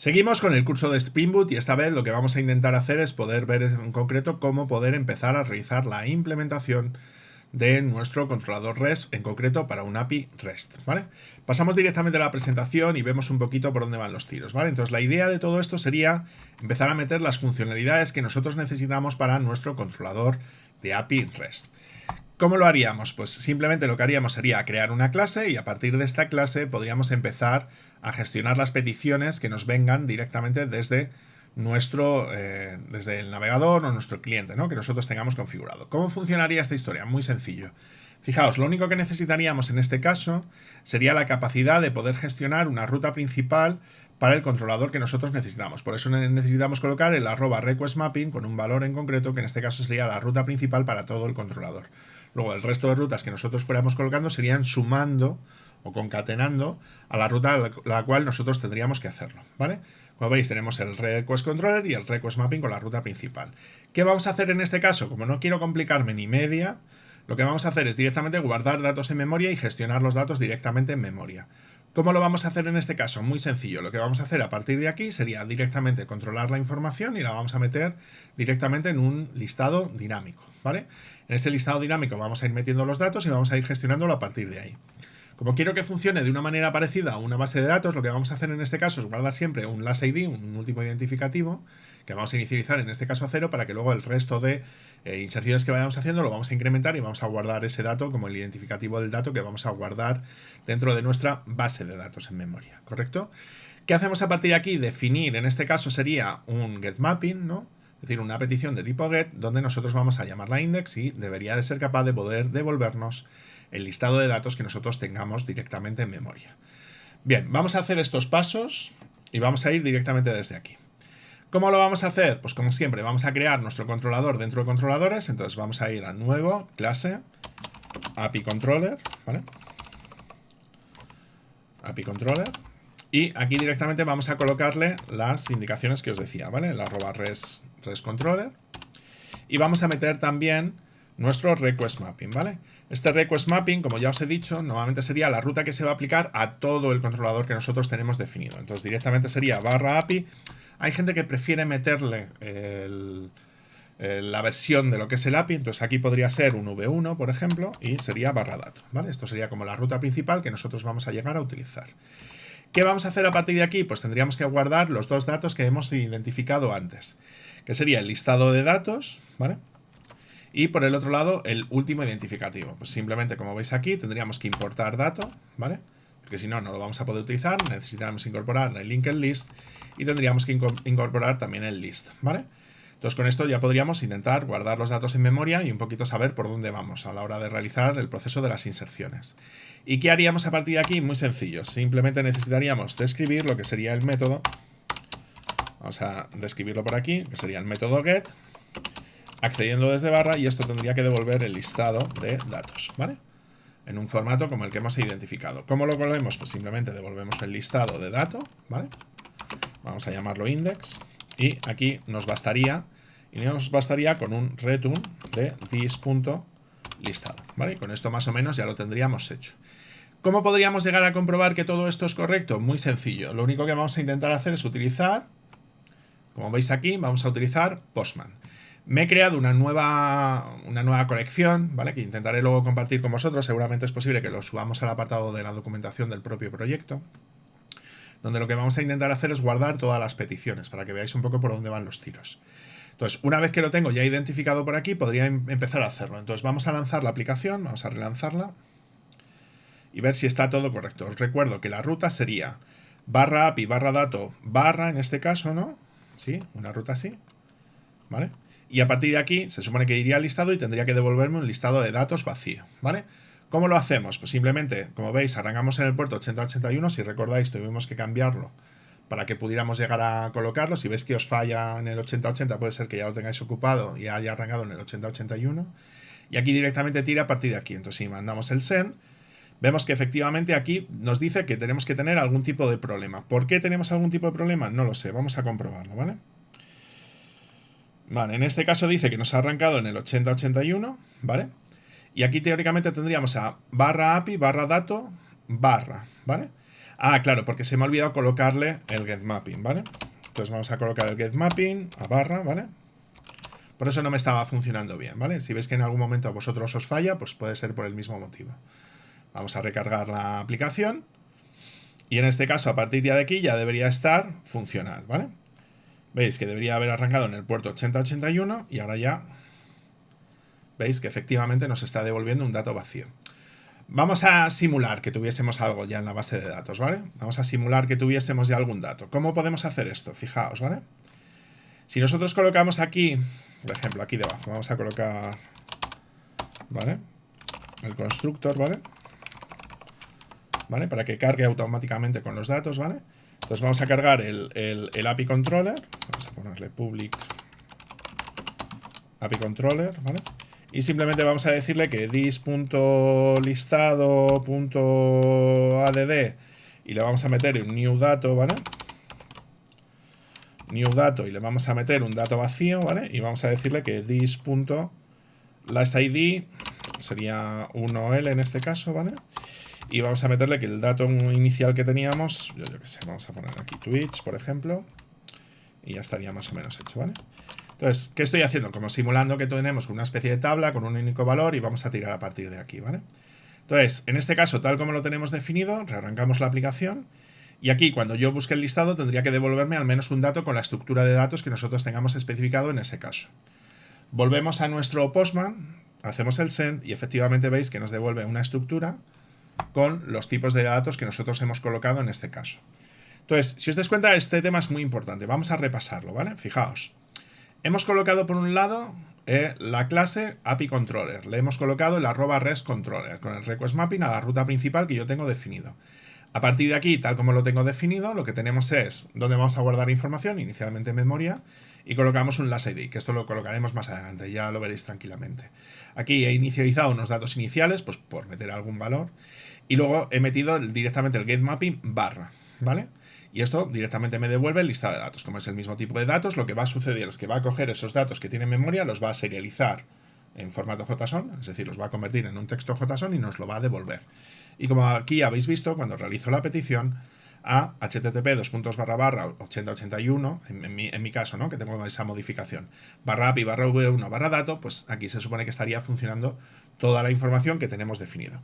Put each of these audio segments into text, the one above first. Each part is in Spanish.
Seguimos con el curso de Spring Boot y esta vez lo que vamos a intentar hacer es poder ver en concreto cómo poder empezar a realizar la implementación de nuestro controlador REST, en concreto para un API REST, ¿vale? Pasamos directamente a la presentación y vemos un poquito por dónde van los tiros, ¿vale? Entonces la idea de todo esto sería empezar a meter las funcionalidades que nosotros necesitamos para nuestro controlador de API REST. ¿Cómo lo haríamos? Pues simplemente lo que haríamos sería crear una clase y a partir de esta clase podríamos empezar a gestionar las peticiones que nos vengan directamente desde desde el navegador o nuestro cliente, ¿no? Que nosotros tengamos configurado. ¿Cómo funcionaría esta historia? Muy sencillo. Fijaos, lo único que necesitaríamos en este caso sería la capacidad de poder gestionar una ruta principal para el controlador que nosotros necesitamos. Por eso necesitamos colocar el @requestMapping con un valor en concreto, que en este caso sería la ruta principal para todo el controlador. Luego el resto de rutas que nosotros fuéramos colocando serían sumando o concatenando a la ruta a la cual nosotros tendríamos que hacerlo, ¿vale? Como veis, tenemos el request controller y el request mapping con la ruta principal. ¿Qué vamos a hacer en este caso? Como no quiero complicarme ni media, lo que vamos a hacer es directamente guardar datos en memoria y gestionar los datos directamente en memoria. ¿Cómo lo vamos a hacer en este caso? Muy sencillo. Lo que vamos a hacer a partir de aquí sería directamente controlar la información y la vamos a meter directamente en un listado dinámico, ¿vale? En este listado dinámico vamos a ir metiendo los datos y vamos a ir gestionándolo a partir de ahí. Como quiero que funcione de una manera parecida a una base de datos, lo que vamos a hacer en este caso es guardar siempre un last ID, un último identificativo, que vamos a inicializar en este caso a 0, para que luego el resto de inserciones que vayamos haciendo lo vamos a incrementar y vamos a guardar ese dato como el identificativo del dato que vamos a guardar dentro de nuestra base de datos en memoria, ¿correcto? ¿Qué hacemos a partir de aquí? Definir, en este caso sería un getMapping, ¿no? Es decir, una petición de tipo get, donde nosotros vamos a llamarla index y debería de ser capaz de poder devolvernos el listado de datos que nosotros tengamos directamente en memoria. Bien, vamos a hacer estos pasos y vamos a ir directamente desde aquí. ¿Cómo lo vamos a hacer? Pues como siempre, vamos a crear nuestro controlador dentro de controladores. Entonces vamos a ir a nuevo, clase, API Controller, ¿vale? API Controller. Y aquí directamente vamos a colocarle las indicaciones que os decía, ¿vale? El @res controller. Y vamos a meter también nuestro request mapping, ¿vale? Este request mapping, como ya os he dicho, normalmente sería la ruta que se va a aplicar a todo el controlador que nosotros tenemos definido. Entonces directamente sería /API. Hay gente que prefiere meterle la versión de lo que es el API, entonces aquí podría ser un v1, por ejemplo, y sería /dato, ¿vale? Esto sería como la ruta principal que nosotros vamos a llegar a utilizar. ¿Qué vamos a hacer a partir de aquí? Pues tendríamos que guardar los dos datos que hemos identificado antes, que sería el listado de datos, ¿vale? Y por el otro lado, el último identificativo. Pues simplemente, como veis aquí, tendríamos que importar dato, ¿vale? Porque si no, no lo vamos a poder utilizar. Necesitamos incorporar el linked list y tendríamos que incorporar también el list, ¿vale? Entonces con esto ya podríamos intentar guardar los datos en memoria y un poquito saber por dónde vamos a la hora de realizar el proceso de las inserciones. ¿Y qué haríamos a partir de aquí? Muy sencillo. Simplemente necesitaríamos describir lo que sería el método. Vamos a describirlo por aquí, que sería el método get, accediendo desde barra, y esto tendría que devolver el listado de datos, ¿vale? En un formato como el que hemos identificado. ¿Cómo lo volvemos? Pues simplemente devolvemos el listado de datos, ¿vale? Vamos a llamarlo index. Y aquí nos bastaría con un return de this.listado, ¿vale? Con esto más o menos ya lo tendríamos hecho. ¿Cómo podríamos llegar a comprobar que todo esto es correcto? Muy sencillo. Lo único que vamos a intentar hacer es utilizar, como veis aquí, vamos a utilizar Postman. Me he creado una nueva colección, ¿vale? Que intentaré luego compartir con vosotros. Seguramente es posible que lo subamos al apartado de la documentación del propio proyecto, donde lo que vamos a intentar hacer es guardar todas las peticiones, para que veáis un poco por dónde van los tiros. Entonces, una vez que lo tengo ya identificado por aquí, podría empezar a hacerlo. Entonces, vamos a lanzar la aplicación, vamos a relanzarla y ver si está todo correcto. Os recuerdo que la ruta sería /API /dato en este caso, ¿no? Sí, una ruta así, ¿vale? Y a partir de aquí se supone que iría al listado y tendría que devolverme un listado de datos vacío, ¿vale? ¿Cómo lo hacemos? Pues simplemente, como veis, arrancamos en el puerto 8081. Si recordáis, tuvimos que cambiarlo para que pudiéramos llegar a colocarlo. Si veis que os falla en el 8080, puede ser que ya lo tengáis ocupado y haya arrancado en el 8081. Y aquí directamente tira a partir de aquí. Entonces, si mandamos el send, vemos que efectivamente aquí nos dice que tenemos que tener algún tipo de problema. ¿Por qué tenemos algún tipo de problema? No lo sé. Vamos a comprobarlo, ¿vale? Vale, en este caso dice que nos ha arrancado en el 8081, ¿vale? Y aquí teóricamente tendríamos a /API /dato /, ¿vale? Ah, claro, porque se me ha olvidado colocarle el getMapping, ¿vale? Entonces vamos a colocar el getMapping a barra, ¿vale? Por eso no me estaba funcionando bien, ¿vale? Si veis que en algún momento a vosotros os falla, pues puede ser por el mismo motivo. Vamos a recargar la aplicación. Y en este caso, a partir de aquí, ya debería estar funcional, ¿vale? Veis que debería haber arrancado en el puerto 8081 y ahora ya veis que efectivamente nos está devolviendo un dato vacío. Vamos a simular que tuviésemos algo ya en la base de datos, ¿vale? Vamos a simular que tuviésemos ya algún dato. ¿Cómo podemos hacer esto? Fijaos, ¿vale? Si nosotros colocamos aquí, por ejemplo, aquí debajo, vamos a colocar, ¿vale? El constructor, ¿vale? ¿Vale? Para que cargue automáticamente con los datos, ¿vale? Entonces vamos a cargar el API Controller. Vamos a ponerle public API Controller, ¿vale? Y simplemente vamos a decirle que this.listado.add y le vamos a meter un new dato, ¿vale? New dato y le vamos a meter un dato vacío, ¿vale? Y vamos a decirle que this.lastID sería 1L en este caso, ¿vale? Y vamos a meterle que el dato inicial que teníamos, yo qué sé, vamos a poner aquí Twitch, por ejemplo, y ya estaría más o menos hecho, ¿vale? Entonces, ¿qué estoy haciendo? Como simulando que tenemos una especie de tabla con un único valor y vamos a tirar a partir de aquí, ¿vale? Entonces, en este caso, tal como lo tenemos definido, rearrancamos la aplicación y aquí, cuando yo busque el listado, tendría que devolverme al menos un dato con la estructura de datos que nosotros tengamos especificado en ese caso. Volvemos a nuestro Postman, hacemos el send y efectivamente veis que nos devuelve una estructura con los tipos de datos que nosotros hemos colocado en este caso. Entonces, si os dais cuenta, este tema es muy importante. Vamos a repasarlo, ¿vale? Fijaos. Hemos colocado por un lado la clase API Controller. Le hemos colocado el @REST Controller con el request mapping a la ruta principal que yo tengo definido. A partir de aquí, tal como lo tengo definido, lo que tenemos es donde vamos a guardar información, inicialmente en memoria, y colocamos un lastID, que esto lo colocaremos más adelante, ya lo veréis tranquilamente. Aquí he inicializado unos datos iniciales, pues por meter algún valor, y luego he metido directamente el getMapping barra, ¿vale? Y esto directamente me devuelve el listado de datos. Como es el mismo tipo de datos, lo que va a suceder es que va a coger esos datos que tiene en memoria, los va a serializar en formato JSON, es decir, los va a convertir en un texto JSON y nos lo va a devolver. Y como aquí habéis visto, cuando realizo la petición a http://8081, en mi caso, ¿no? Que tengo esa modificación, /API /v1 /dato, pues aquí se supone que estaría funcionando toda la información que tenemos definido.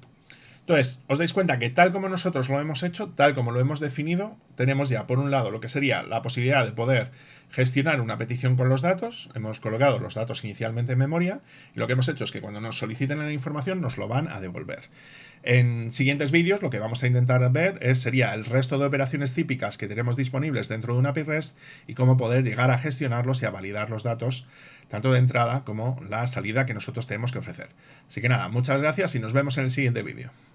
Entonces, os dais cuenta que tal como nosotros lo hemos hecho, tal como lo hemos definido, tenemos ya por un lado lo que sería la posibilidad de poder gestionar una petición con los datos. Hemos colocado los datos inicialmente en memoria y lo que hemos hecho es que cuando nos soliciten la información nos lo van a devolver. En siguientes vídeos lo que vamos a intentar ver sería el resto de operaciones típicas que tenemos disponibles dentro de una API REST y cómo poder llegar a gestionarlos y a validar los datos tanto de entrada como la salida que nosotros tenemos que ofrecer. Así que nada, muchas gracias y nos vemos en el siguiente vídeo.